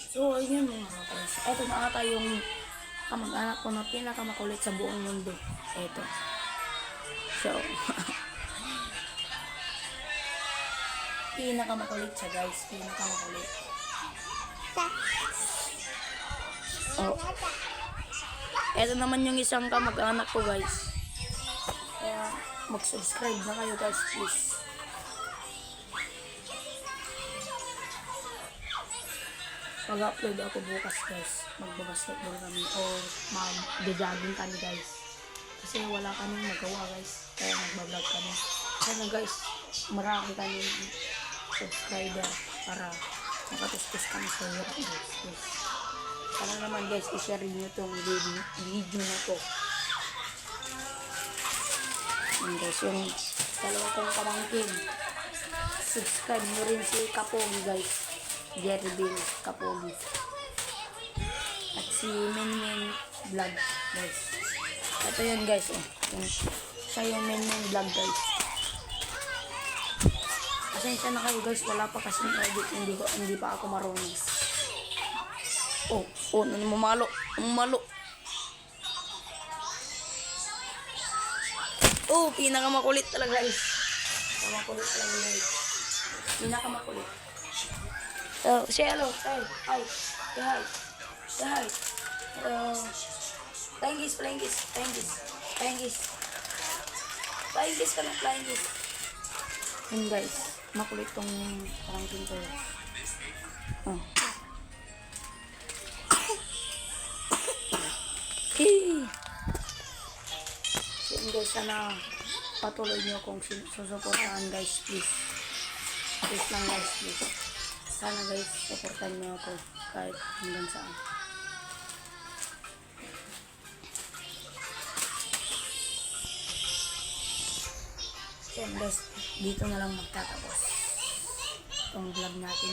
So, ayun mga guys. Ito na ata yung kamag-anak ko na pinakamakulit sa buong mundo. Ito. So, pinakamakulit siya guys. Pinakamakulit. Oh. Ito naman yung isang kamag-anak ko guys. Kaya mag-subscribe na kayo guys please. Mag-upload ako bukas guys. Magbabasketball kami or mag-jogging kami guys. Kasi wala kaming magawa guys. Kaya magbablog kami. Kaya guys, marami kami subscriber para makatustos kami sa hirap guys. Yes. Para naman guys, i-share nyo itong video na to. And guys, yung dalawa kong pamangkin. Subscribe nyo rin si Kapogi guys. Jerry Bill Kapogi. At si Menmen Vlog guys. Ito yun guys. Oh. Siya yung Menmen Vlog guys. Pasensya na kayo guys. Wala pa kasing edit. Hindi pa ako marunong. Oh, namamalo. Oh, pinakamakulit talaga guys. Pinakamakulit talaga guys. Pinakamakulit. So, say hello. Say hi. Say hi. Say hi. Hello. Flying kiss ka na, flying kiss. Yun guys, makulit tong pangkin ko. Oh. Hey. So, yun guys, sana patuloy nyo kung susuportahan guys, please. Please lang guys, please. Sana guys, supportan nyo ako kahit hanggang saan. So guys, dito na lang magtatapos itong vlog natin.